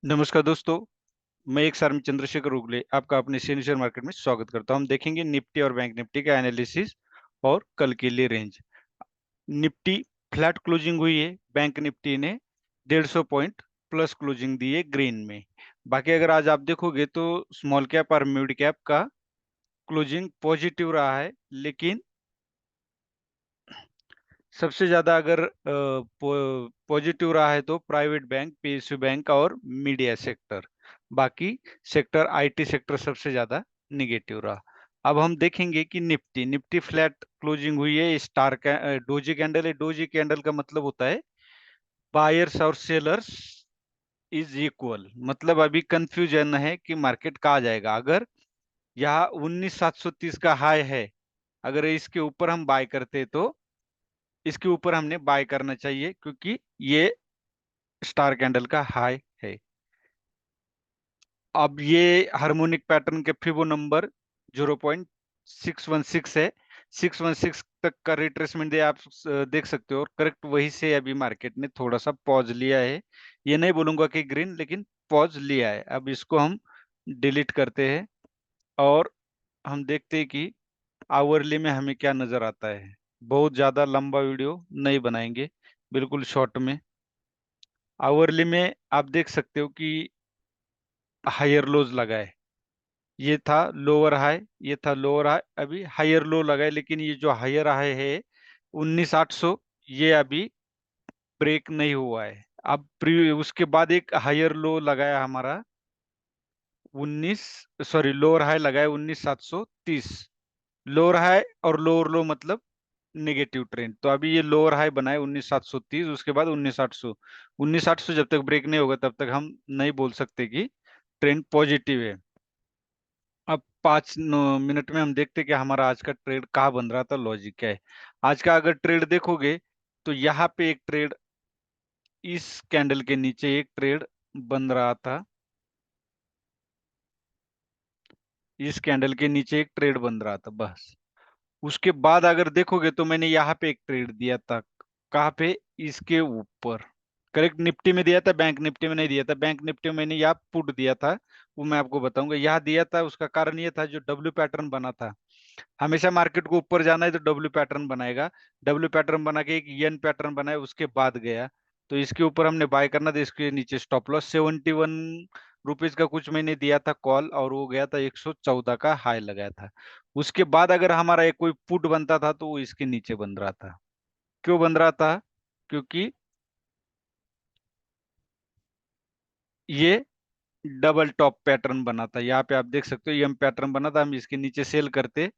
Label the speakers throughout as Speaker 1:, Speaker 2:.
Speaker 1: नमस्कार दोस्तों। मैं एक सार में चंद्रशेखर उगले आपका अपने शेयर मार्केट में स्वागत करता हूं। हम देखेंगे निफ्टी और बैंक निफ्टी का एनालिसिस और कल के लिए रेंज। निफ्टी फ्लैट क्लोजिंग हुई है। बैंक निफ्टी ने 150 पॉइंट प्लस क्लोजिंग दी है ग्रीन में। बाकी अगर आज आप देखोगे तो स्मॉल कैप और मिड कैप का क्लोजिंग पॉजिटिव रहा है, लेकिन सबसे ज्यादा अगर पॉजिटिव रहा है तो प्राइवेट बैंक, पीएसयू बैंक और मीडिया सेक्टर। बाकी सेक्टर, आईटी सेक्टर सबसे ज्यादा निगेटिव रहा। अब हम देखेंगे कि निफ्टी निफ्टी फ्लैट क्लोजिंग हुई है। डोजी कैंडल है। डोजी कैंडल का मतलब होता है बायर्स और सेलर्स इज इक्वल। मतलब अभी कंफ्यूजन है कि मार्केट कहाँ जाएगा। अगर यहाँ 19,730 का हाई है, अगर इसके ऊपर हम बाय करते तो इसके ऊपर हमने बाय करना चाहिए, क्योंकि ये स्टार कैंडल का हाई है। अब ये हार्मोनिक पैटर्न के फिबो नंबर 0.616 है। 616 तक का रिट्रेसमेंट दे आप देख सकते हो, और करेक्ट वही से अभी मार्केट ने थोड़ा सा पॉज लिया है। ये नहीं बोलूंगा कि ग्रीन, लेकिन पॉज लिया है। अब इसको हम डिलीट करते हैं और हम देखते हैं कि आवरली में हमें क्या नजर आता है। बहुत ज्यादा लंबा वीडियो नहीं बनाएंगे, बिल्कुल शॉर्ट में। आवरली में आप देख सकते हो कि हायर लोज लगा है। ये था लोअर हाई, ये था लोअर हाई, अभी हायर लो लगा है। लेकिन ये जो हायर हाई है 19,800, ये अभी ब्रेक नहीं हुआ है। अब उसके बाद एक हायर लो लगाया हमारा 19, सॉरी लोअर हाई लगाया 19,730। लोअर हाई और लोअर लो मतलब नेगेटिव ट्रेंड। तो अभी ये लोअर हाई बनाए 19,730, उसके बाद 19,800। 19,800 जब तक ब्रेक नहीं होगा तब तक हम नहीं बोल सकते कि ट्रेंड पॉजिटिव है। अब 5 मिनट में हम देखते हैं कि हमारा आज का ट्रेड कहाँ बन रहा था, लॉजिक क्या है। आज का अगर ट्रेड देखोगे तो यहाँ पे एक ट्रेड, इस कैंडल के नीचे एक ट्रेड बन रहा था। इस कैंडल के नीचे एक ट्रेड बन रहा था बस। उसके बाद अगर देखोगे तो मैंने यहाँ पे एक ट्रेड दिया था। कहाँ पे? इसके ऊपर। करेक्ट, निफ्टी में दिया था, बैंक निफ्टी में नहीं दिया था। बैंक निफ्टी में मैंने यहाँ पुट दिया था, वो मैं आपको बताऊंगा। यहाँ दिया था, उसका कारण ये था जो डब्ल्यू पैटर्न बना था। हमेशा मार्केट को ऊपर जाना है तो डब्ल्यू पैटर्न बनाएगा। डब्ल्यू पैटर्न बना के एक एन पैटर्न बनाया, उसके बाद गया। तो इसके ऊपर हमने बाय करना था। इसके नीचे स्टॉप लॉस 71 रुपीज का कुछ मैंने दिया था कॉल, और वो गया था 114 का हाई लगाया था। उसके बाद अगर हमारा एक कोई पुट बनता था तो वो इसके नीचे बन रहा था। क्यों बन रहा था? क्योंकि ये डबल टॉप पैटर्न बना था। यहाँ पे आप देख सकते हो एम पैटर्न बना था। हम इसके नीचे सेल करते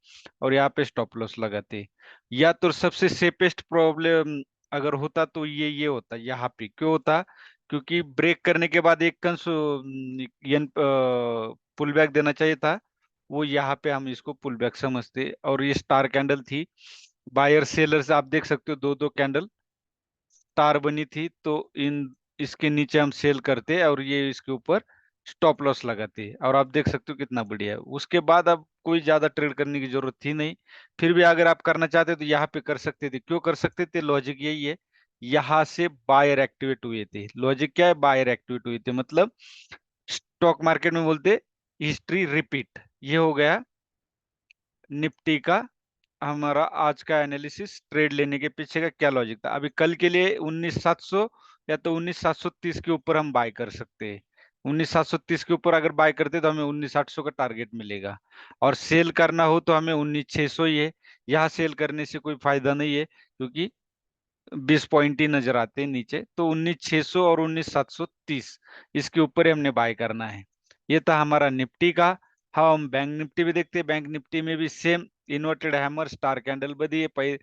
Speaker 1: और यहाँ पे स्टॉप लॉस लगाते। या तो सबसे सेफेस्ट प्रॉब्लम अगर होता तो ये होता। यहाँ पे क्यों होता? क्योंकि ब्रेक करने के बाद एक कंस यन पुल बैक देना चाहिए था। वो यहाँ पे हम इसको पुल बैक समझते, और ये स्टार कैंडल थी। बायर सेलर्स आप देख सकते हो, दो दो कैंडल स्टार बनी थी। तो इन इसके नीचे हम सेल करते और ये इसके ऊपर स्टॉप लॉस लगाते, और आप देख सकते हो कितना बढ़िया है। उसके बाद अब कोई ज्यादा ट्रेड करने की जरूरत थी नहीं। फिर भी अगर आप करना चाहते तो यहाँ पे कर सकते थे। क्यों कर सकते थे? लॉजिक यही है, यहाँ से बायर एक्टिवेट हुए थे। लॉजिक क्या है? बायर एक्टिवेट हुए थे, मतलब स्टॉक मार्केट में बोलते हिस्ट्री रिपीट। ये हो गया निफ्टी का हमारा आज का एनालिसिस। ट्रेड लेने के पीछे का क्या लॉजिक था। अभी कल के लिए 19,700 या तो 19,730 के ऊपर हम बाय कर सकते हैं। 19,730 के ऊपर अगर बाय करते तो हमें 19,800 का टारगेट मिलेगा। और सेल करना हो तो हमें 19,600 ही है। यहाँ सेल करने से कोई फायदा नहीं है, क्योंकि 20 पॉइंट ही नजर आते हैं नीचे। तो 19,600 और 19,730 इसके ऊपर ही हमने बाय करना है। ये था हमारा निफ्टी का। हाँ, हम बैंक निफ्टी भी देखते हैं। बैंक निफ्टी में भी same inverted hammer star candle बदी है।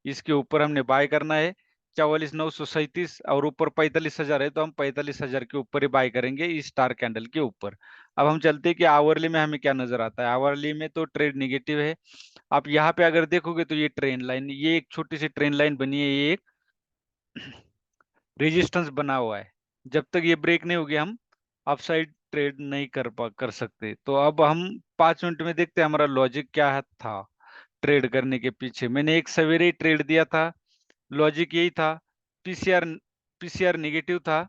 Speaker 1: इसके ऊपर हमने बाय करना है 44,937, और ऊपर 45,000 है तो हम 45,000 के ऊपर ही बाय करेंगे इस स्टार कैंडल के ऊपर। अब हम चलते हैं कि आवरली में हमें क्या नजर आता है। आवरली में तो ट्रेड निगेटिव है। आप यहाँ पे अगर देखोगे तो ये ट्रेन लाइन, ये एक छोटी सी ट्रेन लाइन बनी है, ये एक रेजिस्टेंस बना हुआ है। जब तक ये ब्रेक नहीं होगी हम अपसाइड ट्रेड नहीं कर सकते। तो अब हम 5 मिनट में देखते हैं हमारा लॉजिक क्या था ट्रेड करने के पीछे। मैंने एक सवेरे ही ट्रेड दिया था, लॉजिक यही था। पीसीआर पीसीआर निगेटिव था।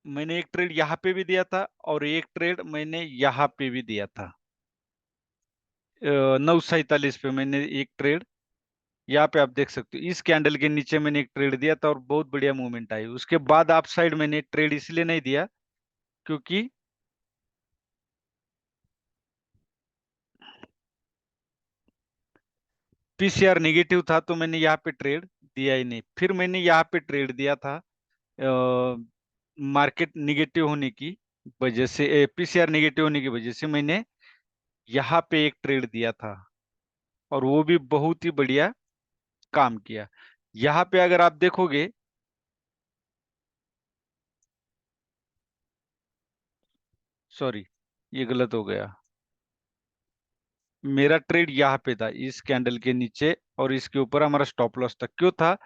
Speaker 1: मैंने एक ट्रेड यहाँ पे भी दिया था और एक ट्रेड मैंने यहाँ पे भी दिया था। 9:47 पे मैंने एक ट्रेड, यहाँ पे आप देख सकते हो इस कैंडल के नीचे मैंने एक ट्रेड दिया था और बहुत बढ़िया मूवमेंट आई। उसके बाद आप साइड मैंने ट्रेड इसलिए नहीं दिया क्योंकि पीसीआर नेगेटिव था, तो मैंने यहाँ पे ट्रेड दिया ही नहीं। फिर मैंने यहाँ पे ट्रेड दिया था मार्केट निगेटिव होने की वजह से, पीसीआर नेगेटिव होने की वजह से मैंने यहाँ पे एक ट्रेड दिया था और वो भी बहुत ही बढ़िया काम किया। यहाँ पे अगर आप देखोगे, सॉरी ये गलत हो गया, मेरा ट्रेड यहाँ पे था इस कैंडल के नीचे और इसके ऊपर हमारा स्टॉप लॉस था। क्यों था?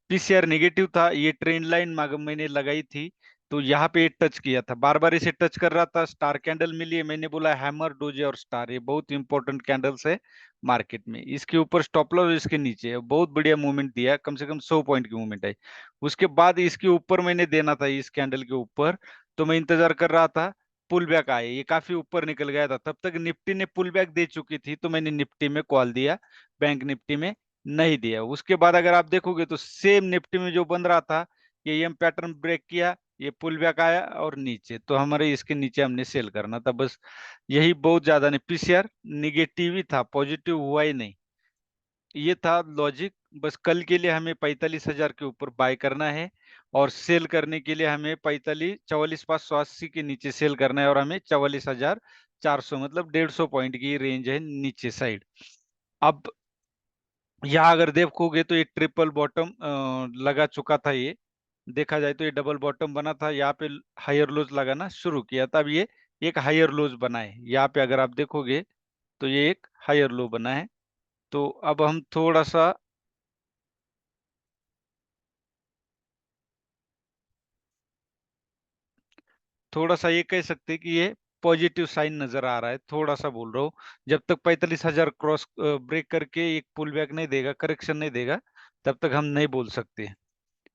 Speaker 1: पीसीआर नेगेटिव था, ये ट्रेंड लाइन मैंने लगाई थी, तो यहाँ पे टच किया था, बार बार इसे टच कर रहा था। स्टार कैंडल मिली है, मैंने बोला हैमर, डोजे और स्टार, ये बहुत इंपॉर्टेंट कैंडल्स है मार्केट में। इसके ऊपर स्टॉप लॉस, इसके नीचे बहुत बढ़िया मूवमेंट दिया, कम से कम 100 पॉइंट की मूवमेंट आई। उसके बाद इसके ऊपर मैंने देना था, इस कैंडल के ऊपर, तो मैं इंतजार कर रहा था पुल बैक आए, ये काफी ऊपर निकल गया था, तब तक निफ्टी ने पुल बैक दे चुकी थी, तो मैंने निफ्टी में कॉल दिया, बैंक निफ्टी में नहीं दिया। उसके बाद अगर आप देखोगे तो सेम निफ्टी में जो बन रहा था, ये एम पैटर्न ब्रेक किया, ये पुल बैक आया और नीचे, तो हमारे इसके नीचे हमने सेल करना था बस। यही बहुत ज्यादा नहीं, पीसीआर निगेटिव ही था, पॉजिटिव हुआ ही नहीं। ये था लॉजिक। बस कल के लिए हमें 45,000 के ऊपर बाय करना है और सेल करने के लिए हमें 44,580 के नीचे सेल करना है और हमें 44,400 मतलब 150 पॉइंट की रेंज है नीचे साइड। अब यहाँ अगर देखोगे तो ये ट्रिपल बॉटम लगा चुका था, ये देखा जाए तो ये डबल बॉटम बना था, यहाँ पे हायर लोज लगाना शुरू किया था। अब ये एक हायर लोज बना है, यहाँ पे अगर आप देखोगे तो ये एक हायर लो बना है। तो अब हम थोड़ा सा ये कह सकते हैं कि ये पॉजिटिव साइन नजर आ रहा है, थोड़ा सा बोल रहा हूँ। जब तक 45,000 क्रॉस ब्रेक करके एक पुल बैक नहीं देगा, करेक्शन नहीं देगा, तब तक हम नहीं बोल सकते।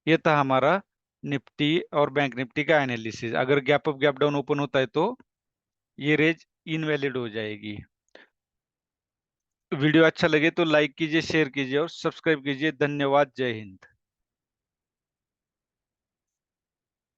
Speaker 1: ये था हमारा निफ्टी और बैंक निफ्टी का एनालिसिस। अगर gap up gap down open होता है तो ये रेंज इनवैलिड हो जाएगी। वीडियो अच्छा लगे तो लाइक कीजिए, शेयर कीजिए और सब्सक्राइब कीजिए। धन्यवाद, जय हिंद।